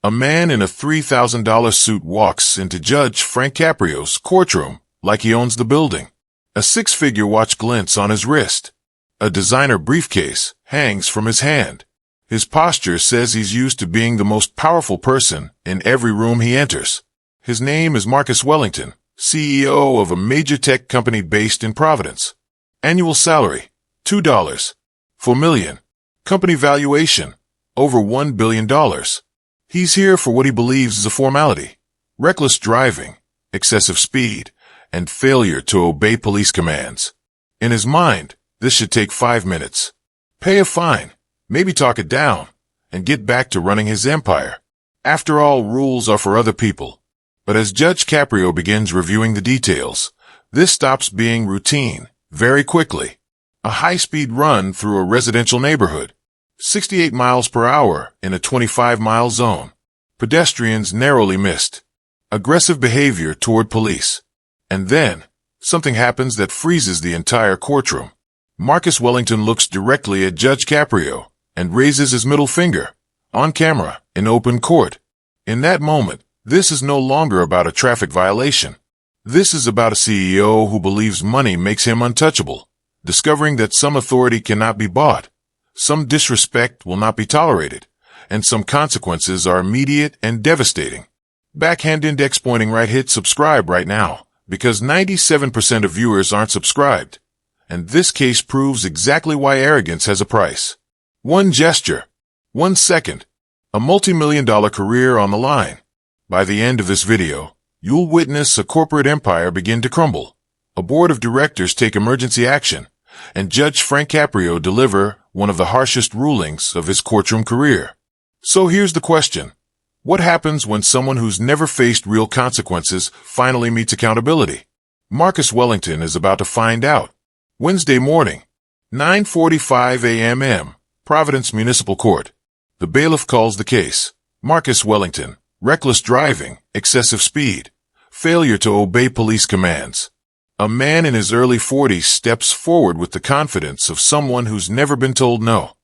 A man in a $3,000 suit walks into Judge Frank Caprio's courtroom like he owns the building. A six-figure watch glints on his wrist. A designer briefcase hangs from his hand. His posture says he's used to being the most powerful person in every room he enters. His name is Marcus Wellington, CEO of a major tech company based in Providence. Annual salary, $2.4 million. Company valuation, over $1 billion. He's here for what he believes is a formality: reckless driving, excessive speed, and failure to obey police commands. In his mind, this should take 5 minutes. Pay a fine, maybe talk it down, and get back to running his empire. After all, rules are for other people. But as Judge Caprio begins reviewing the details, this stops being routine very quickly. A high-speed run through a residential neighborhood. 68 miles per hour in a 25-mile zone. Pedestrians narrowly missed. Aggressive behavior toward police. And then, something happens that freezes the entire courtroom. Marcus Wellington looks directly at Judge Caprio and raises his middle finger, on camera, in open court. In that moment, this is no longer about a traffic violation. This is about a CEO who believes money makes him untouchable, discovering that some authority cannot be bought, some disrespect will not be tolerated, and some consequences are immediate and devastating. Backhand index pointing right, hit subscribe right now, because 97% of viewers aren't subscribed. And this case proves exactly why arrogance has a price. One gesture, 1 second, a multi-million-dollar career on the line. By the end of this video, you'll witness a corporate empire begin to crumble, a board of directors take emergency action, and Judge Frank Caprio deliver one of the harshest rulings of his courtroom career. So here's the question. What happens when someone who's never faced real consequences finally meets accountability? Marcus Wellington is about to find out. Wednesday morning, 9:45 a.m., Providence Municipal Court. The bailiff calls the case. Marcus Wellington, reckless driving, excessive speed, failure to obey police commands. A man in his early 40s steps forward with the confidence of someone who's never been told no.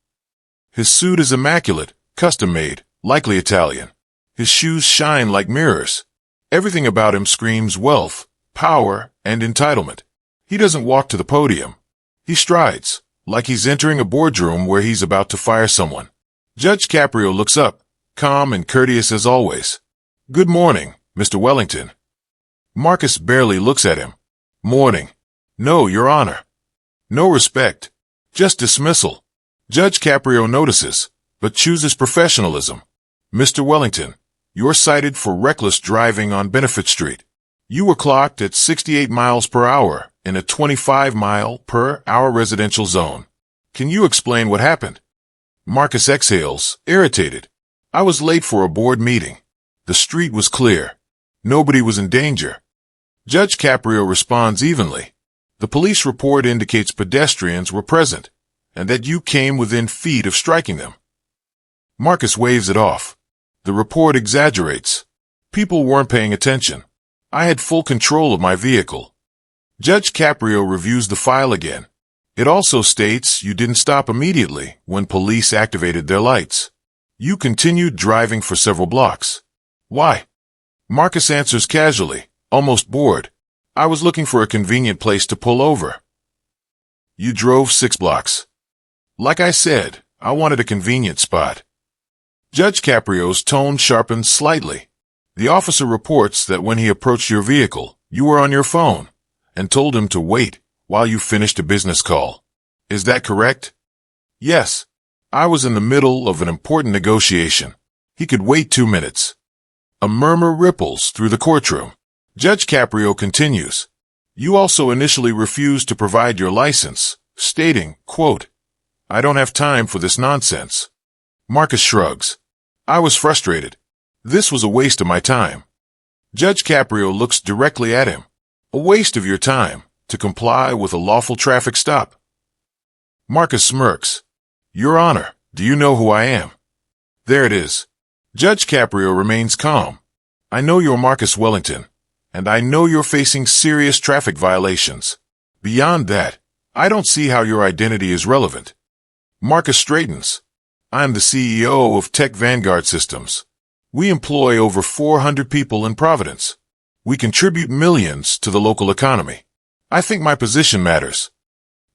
His suit is immaculate, custom-made, likely Italian. His shoes shine like mirrors. Everything about him screams wealth, power, and entitlement. He doesn't walk to the podium. He strides, like he's entering a boardroom where he's about to fire someone. Judge Caprio looks up, calm and courteous as always. "Good morning, Mr. Wellington." Marcus barely looks at him. "Morning." "No, Your Honor." No respect. Just dismissal. Judge Caprio notices, but chooses professionalism. "Mr. Wellington, you're cited for reckless driving on Benefit Street. You were clocked at 68 miles per hour in a 25-mile-per-hour residential zone. Can you explain what happened?" Marcus exhales, irritated. "I was late for a board meeting. The street was clear. Nobody was in danger." Judge Caprio responds evenly. "The police report indicates pedestrians were present, and that you came within feet of striking them." Marcus waves it off. "The report exaggerates. People weren't paying attention. I had full control of my vehicle." Judge Caprio reviews the file again. It also states you didn't stop immediately when police activated their lights. You continued driving for several blocks. Why? Marcus answers casually, almost bored. "I was looking for a convenient place to pull over." "You drove 6 blocks. Like I said, I wanted a convenient spot." Judge Caprio's tone sharpens slightly. "The officer reports that when he approached your vehicle, you were on your phone and told him to wait while you finished a business call. Is that correct?" "Yes. I was in the middle of an important negotiation. He could wait 2 minutes." A murmur ripples through the courtroom. Judge Caprio continues. "You also initially refused to provide your license, stating, quote, 'I don't have time for this nonsense.'" Marcus shrugs. "I was frustrated. This was a waste of my time." Judge Caprio looks directly at him. "A waste of your time to comply with a lawful traffic stop." Marcus smirks. "Your Honor, do you know who I am?" There it is. Judge Caprio remains calm. "I know you're Marcus Wellington, and I know you're facing serious traffic violations. Beyond that, I don't see how your identity is relevant." Marcus straightens. "I'm the CEO of Tech Vanguard Systems. We employ over 400 people in Providence. We contribute millions to the local economy. I think my position matters.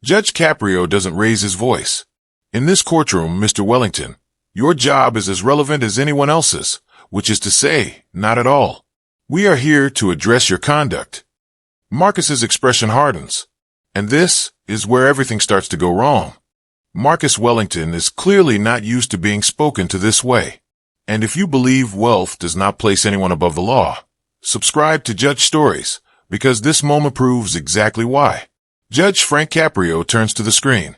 Judge Caprio doesn't raise his voice. In this courtroom, Mr. Wellington, your job is as relevant as anyone else's, which is to say, not at all. We are here to address your conduct. Marcus's expression hardens. And this is where everything starts to go wrong. Marcus Wellington is clearly not used to being spoken to this way. And if you believe wealth does not place anyone above the law, subscribe to Judge Stories, because this moment proves exactly why. Judge Frank Caprio turns to the screen.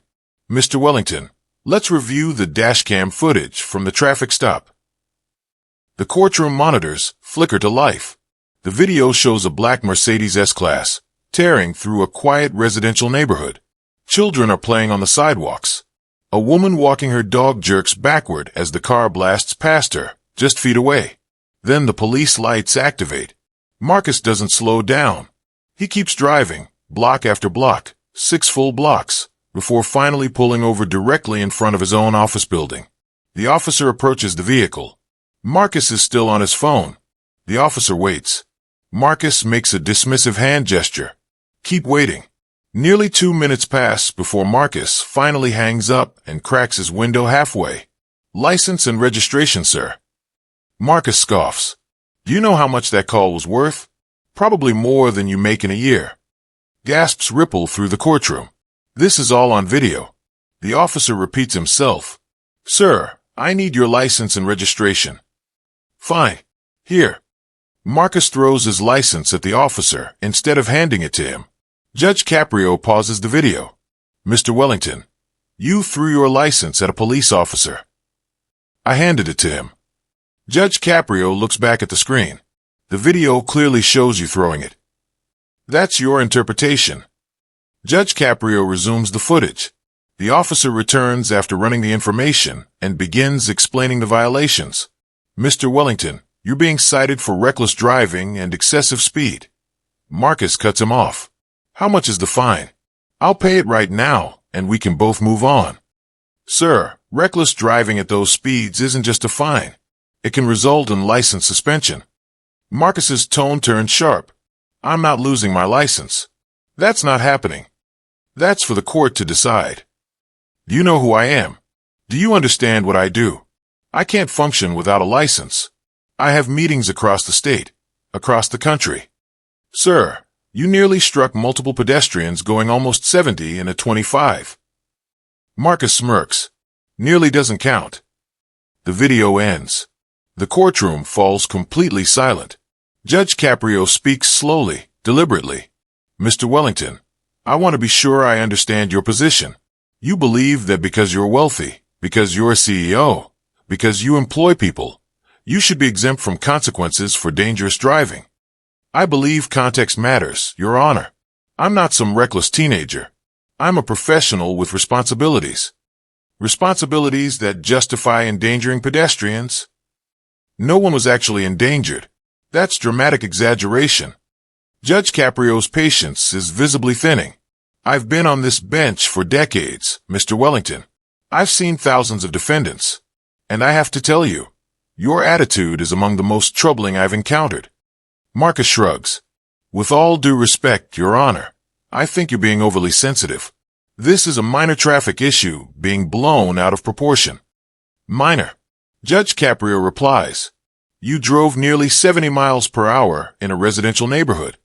Mr. Wellington, let's review the dashcam footage from the traffic stop. The courtroom monitors flicker to life. The video shows a black Mercedes S-Class tearing through a quiet residential neighborhood. Children are playing on the sidewalks. A woman walking her dog jerks backward as the car blasts past her, just feet away. Then the police lights activate. Marcus doesn't slow down. He keeps driving, block after block, 6 full blocks, before finally pulling over directly in front of his own office building. The officer approaches the vehicle. Marcus is still on his phone. The officer waits. Marcus makes a dismissive hand gesture. Keep waiting. Nearly 2 minutes pass before Marcus finally hangs up and cracks his window halfway. License and registration, sir. Marcus scoffs. Do you know how much that call was worth? Probably more than you make in a year. Gasps ripple through the courtroom. This is all on video. The officer repeats himself. Sir, I need your license and registration. Fine. Here. Marcus throws his license at the officer instead of handing it to him. Judge Caprio pauses the video. Mr. Wellington, you threw your license at a police officer. I handed it to him. Judge Caprio looks back at the screen. The video clearly shows you throwing it. That's your interpretation. Judge Caprio resumes the footage. The officer returns after running the information and begins explaining the violations. Mr. Wellington, you're being cited for reckless driving and excessive speed. Marcus cuts him off. How much is the fine? I'll pay it right now, and we can both move on. Sir, reckless driving at those speeds isn't just a fine. It can result in license suspension. Marcus's tone turns sharp. I'm not losing my license. That's not happening. That's for the court to decide. Do you know who I am? Do you understand what I do? I can't function without a license. I have meetings across the state, across the country. Sir, you nearly struck multiple pedestrians going almost 70 in a 25. Marcus smirks. Nearly doesn't count. The video ends. The courtroom falls completely silent. Judge Caprio speaks slowly, deliberately. Mr. Wellington, I want to be sure I understand your position. You believe that because you're wealthy, because you're a CEO, because you employ people, you should be exempt from consequences for dangerous driving. I believe context matters, Your Honor. I'm not some reckless teenager. I'm a professional with responsibilities. Responsibilities that justify endangering pedestrians. No one was actually endangered. That's dramatic exaggeration. Judge Caprio's patience is visibly thinning. I've been on this bench for decades, Mr. Wellington. I've seen thousands of defendants. And I have to tell you, your attitude is among the most troubling I've encountered. Marcus shrugs. With all due respect, Your Honor, I think you're being overly sensitive. This is a minor traffic issue being blown out of proportion. Minor. Judge Caprio replies. You drove nearly 70 miles per hour in a residential neighborhood.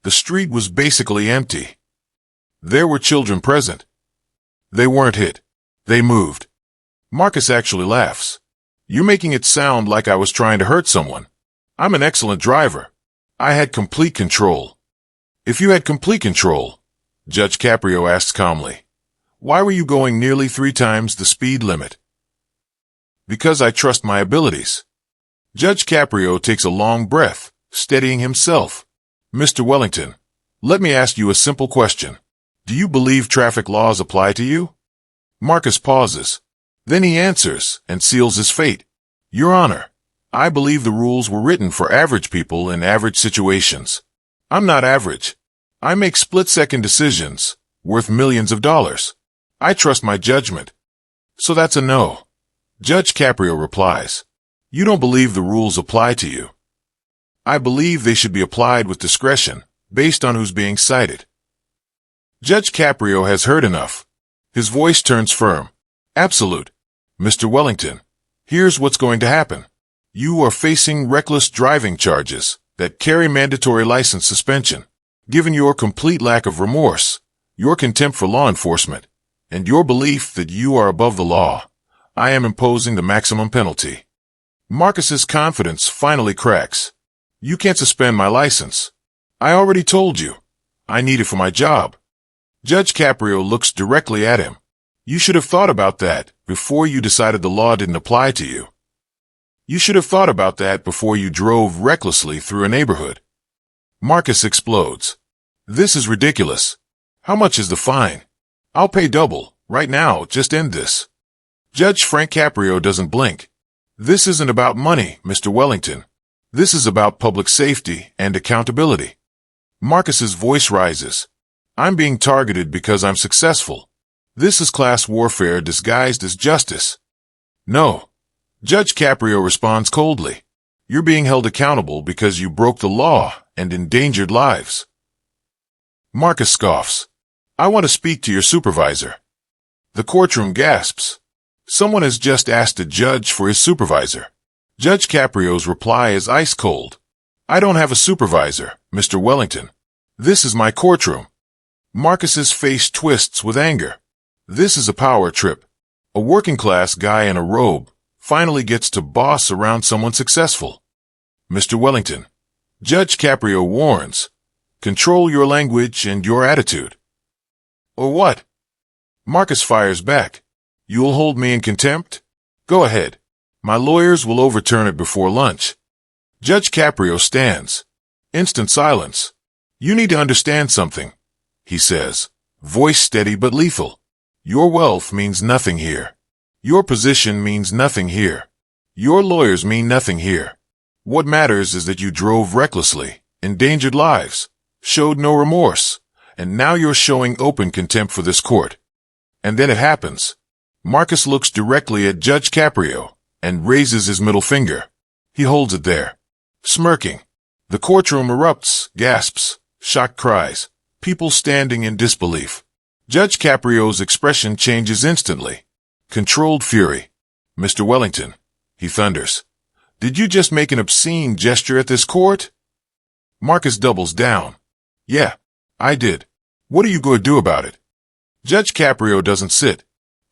The street was basically empty. There were children present. They weren't hit. They moved. Marcus actually laughs. You're making it sound like I was trying to hurt someone. I'm an excellent driver. I had complete control. If you had complete control, Judge Caprio asks calmly, why were you going nearly 3 times the speed limit? Because I trust my abilities. Judge Caprio takes a long breath, steadying himself. Mr. Wellington, let me ask you a simple question. Do you believe traffic laws apply to you? Marcus pauses. Then he answers and seals his fate. Your Honor, I believe the rules were written for average people in average situations. I'm not average. I make split-second decisions, worth millions of dollars. I trust my judgment. So that's a no. Judge Caprio replies. You don't believe the rules apply to you. I believe they should be applied with discretion, based on who's being cited. Judge Caprio has heard enough. His voice turns firm. Absolute. Mr. Wellington, here's what's going to happen. You are facing reckless driving charges that carry mandatory license suspension. Given your complete lack of remorse, your contempt for law enforcement, and your belief that you are above the law, I am imposing the maximum penalty. Marcus's confidence finally cracks. You can't suspend my license. I already told you. I need it for my job. Judge Caprio looks directly at him. You should have thought about that before you decided the law didn't apply to you. You should have thought about that before you drove recklessly through a neighborhood. Marcus explodes. This is ridiculous. How much is the fine? I'll pay double, right now, just end this. Judge Frank Caprio doesn't blink. This isn't about money, Mr. Wellington. This is about public safety and accountability. Marcus's voice rises. I'm being targeted because I'm successful. This is class warfare disguised as justice. No. Judge Caprio responds coldly. You're being held accountable because you broke the law and endangered lives. Marcus scoffs. I want to speak to your supervisor. The courtroom gasps. Someone has just asked a judge for his supervisor. Judge Caprio's reply is ice cold. I don't have a supervisor, Mr. Wellington. This is my courtroom. Marcus's face twists with anger. This is a power trip. A working-class guy in a robe finally gets to boss around someone successful. Mr. Wellington, Judge Caprio warns, control your language and your attitude. Or what? Marcus fires back. You'll hold me in contempt? Go ahead. My lawyers will overturn it before lunch. Judge Caprio stands. Instant silence. You need to understand something, he says, voice steady but lethal. Your wealth means nothing here. Your position means nothing here. Your lawyers mean nothing here. What matters is that you drove recklessly, endangered lives, showed no remorse, and now you're showing open contempt for this court. And then it happens. Marcus looks directly at Judge Caprio and raises his middle finger. He holds it there, smirking. The courtroom erupts, gasps, shocked cries, people standing in disbelief. Judge Caprio's expression changes instantly. Controlled fury. Mr. Wellington, he thunders. Did you just make an obscene gesture at this court? Marcus doubles down. Yeah, I did. What are you going to do about it? Judge Caprio doesn't sit.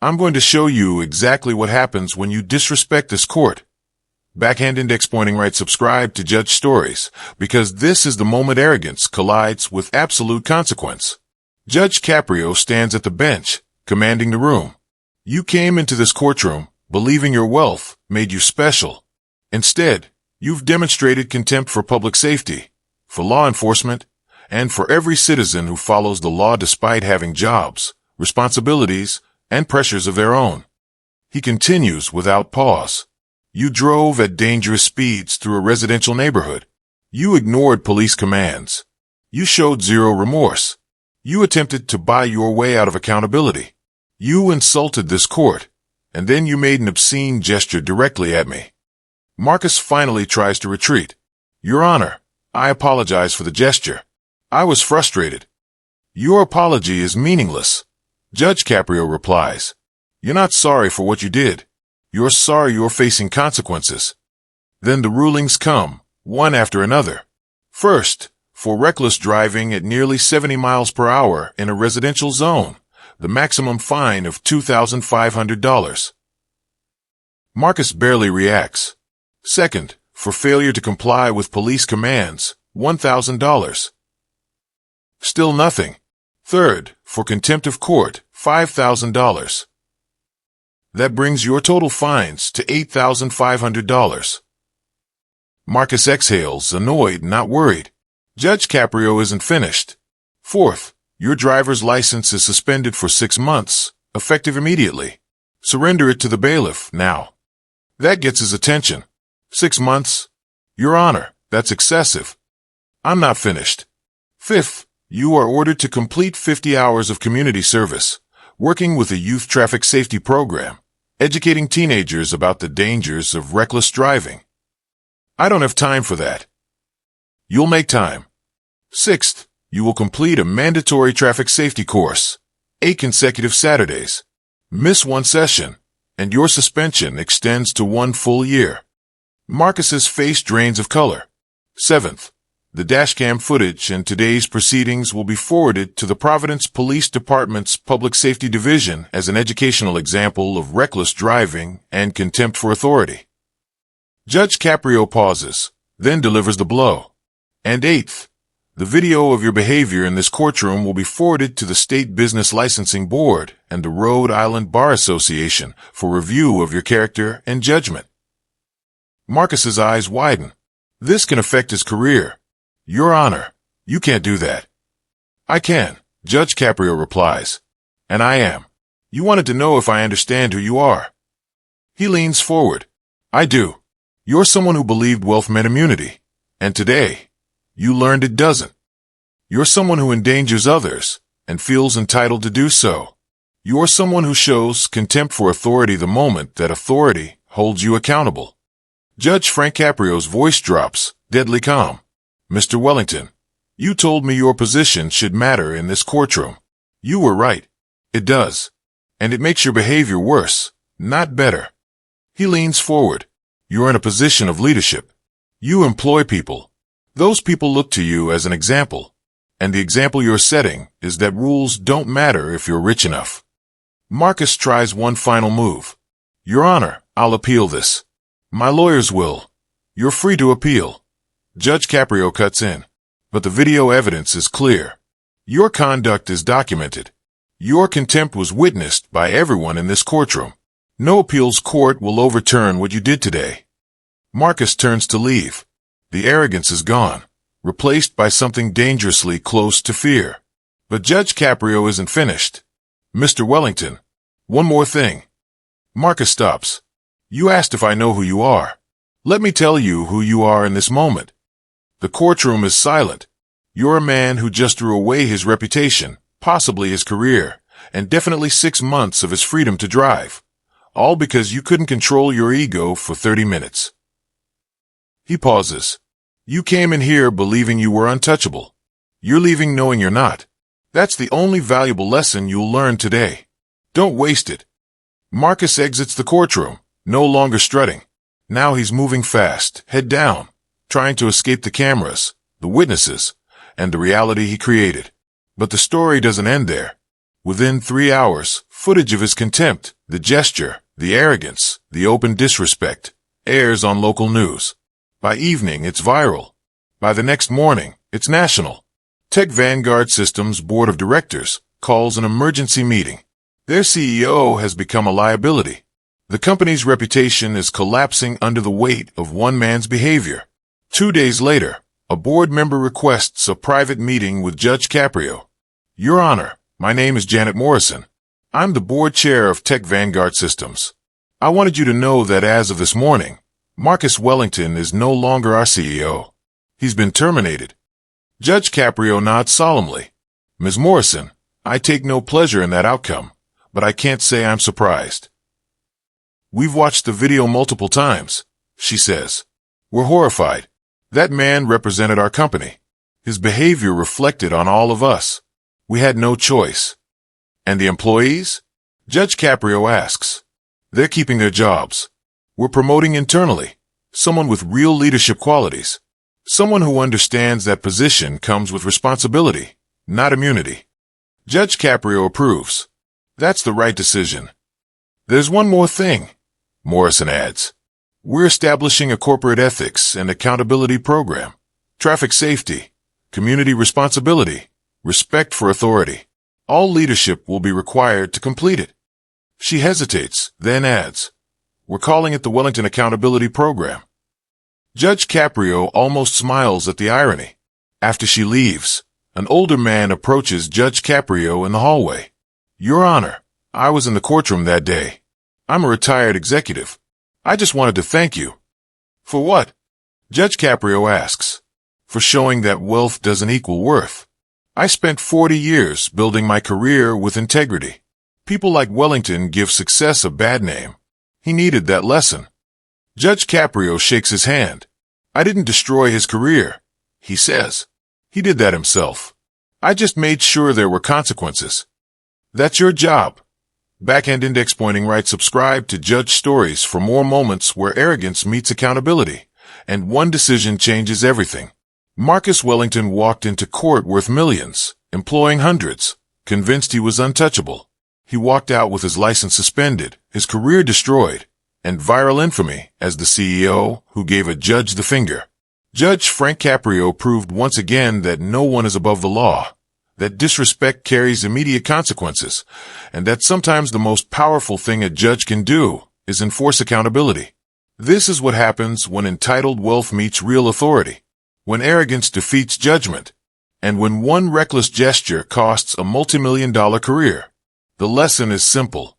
I'm going to show you exactly what happens when you disrespect this court. Backhand index pointing right. Subscribe to Judge Stories, because this is the moment arrogance collides with absolute consequence. Judge Caprio stands at the bench, commanding the room. You came into this courtroom believing your wealth made you special. Instead, you've demonstrated contempt for public safety, for law enforcement, and for every citizen who follows the law despite having jobs, responsibilities, and pressures of their own. He continues without pause. You drove at dangerous speeds through a residential neighborhood. You ignored police commands. You showed zero remorse. You attempted to buy your way out of accountability. You insulted this court, and then you made an obscene gesture directly at me. Marcus finally tries to retreat. Your Honor, I apologize for the gesture. I was frustrated. Your apology is meaningless. Judge Caprio replies. You're not sorry for what you did. You're sorry you're facing consequences. Then the rulings come, one after another. First, for reckless driving at nearly 70 miles per hour in a residential zone, the maximum fine of $2,500. Marcus barely reacts. Second, for failure to comply with police commands, $1,000. Still nothing. Third, for contempt of court, $5,000. That brings your total fines to $8,500. Marcus exhales, annoyed, not worried. Judge Caprio isn't finished. Fourth, your driver's license is suspended for 6 months, effective immediately. Surrender it to the bailiff, now. That gets his attention. 6 months? Your Honor, that's excessive. I'm not finished. Fifth, you are ordered to complete 50 hours of community service, working with a youth traffic safety program, educating teenagers about the dangers of reckless driving. I don't have time for that. You'll make time. Sixth, you will complete a mandatory traffic safety course, 8 consecutive Saturdays. Miss one session, and your suspension extends to 1 full year. Marcus's face drains of color. Seventh, the dashcam footage in today's proceedings will be forwarded to the Providence Police Department's Public Safety Division as an educational example of reckless driving and contempt for authority. Judge Caprio pauses, then delivers the blow. And eighth, the video of your behavior in this courtroom will be forwarded to the State Business Licensing Board and the Rhode Island Bar Association for review of your character and judgment. Marcus's eyes widen. This can affect his career. Your Honor, you can't do that. I can, Judge Caprio replies. And I am. You wanted to know if I understand who you are. He leans forward. I do. You're someone who believed wealth meant immunity. And today, you learned it doesn't. You're someone who endangers others and feels entitled to do so. You're someone who shows contempt for authority the moment that authority holds you accountable. Judge Frank Caprio's voice drops, deadly calm. Mr. Wellington, you told me your position should matter in this courtroom. You were right. It does. And it makes your behavior worse, not better. He leans forward. You're in a position of leadership. You employ people. Those people look to you as an example. And the example you're setting is that rules don't matter if you're rich enough. Marcus tries one final move. Your Honor, I'll appeal this. My lawyers will. You're free to appeal. Judge Caprio cuts in. But the video evidence is clear. Your conduct is documented. Your contempt was witnessed by everyone in this courtroom. No appeals court will overturn what you did today. Marcus turns to leave. The arrogance is gone, replaced by something dangerously close to fear. But Judge Caprio isn't finished. Mr. Wellington, one more thing. Marcus stops. You asked if I know who you are. Let me tell you who you are in this moment. The courtroom is silent. You're a man who just threw away his reputation, possibly his career, and definitely 6 months of his freedom to drive. All because you couldn't control your ego for 30 minutes. He pauses. You came in here believing you were untouchable. You're leaving knowing you're not. That's the only valuable lesson you'll learn today. Don't waste it. Marcus exits the courtroom, no longer strutting. Now he's moving fast, head down, trying to escape the cameras, the witnesses, and the reality he created. But the story doesn't end there. Within 3 hours, footage of his contempt, the gesture, the arrogance, the open disrespect, airs on local news. By evening, it's viral. By the next morning, it's national. Tech Vanguard Systems Board of Directors calls an emergency meeting. Their CEO has become a liability. The company's reputation is collapsing under the weight of one man's behavior. 2 days later, a board member requests a private meeting with Judge Caprio. Your Honor, my name is Janet Morrison. I'm the board chair of Tech Vanguard Systems. I wanted you to know that as of this morning, Marcus Wellington is no longer our CEO. He's been terminated. Judge Caprio nods solemnly. Ms. Morrison, I take no pleasure in that outcome, but I can't say I'm surprised. We've watched the video multiple times, she says. We're horrified. That man represented our company. His behavior reflected on all of us. We had no choice. And the employees? Judge Caprio asks. They're keeping their jobs. We're promoting internally. Someone with real leadership qualities. Someone who understands that position comes with responsibility, not immunity. Judge Caprio approves. That's the right decision. There's one more thing, Morrison adds. We're establishing a corporate ethics and accountability program. Traffic safety, community responsibility, respect for authority. All leadership will be required to complete it. She hesitates, then adds, we're calling it the Wellington Accountability Program. Judge Caprio almost smiles at the irony. After she leaves, an older man approaches Judge Caprio in the hallway. Your Honor, I was in the courtroom that day. I'm a retired executive. I just wanted to thank you. For what? Judge Caprio asks. For showing that wealth doesn't equal worth. I spent 40 years building my career with integrity. People like Wellington give success a bad name. He needed that lesson. Judge Caprio shakes his hand. I didn't destroy his career, he says. He did that himself. I just made sure there were consequences. That's your job. Backend Index Pointing writes, subscribe to Judge Stories for more moments where arrogance meets accountability, and one decision changes everything. Marcus Wellington walked into court worth millions, employing hundreds, convinced he was untouchable. He walked out with his license suspended, his career destroyed, and viral infamy as the CEO who gave a judge the finger. Judge Frank Caprio proved once again that no one is above the law, that disrespect carries immediate consequences, and that sometimes the most powerful thing a judge can do is enforce accountability. This is what happens when entitled wealth meets real authority, when arrogance defeats judgment, and when one reckless gesture costs a multimillion-dollar career. The lesson is simple.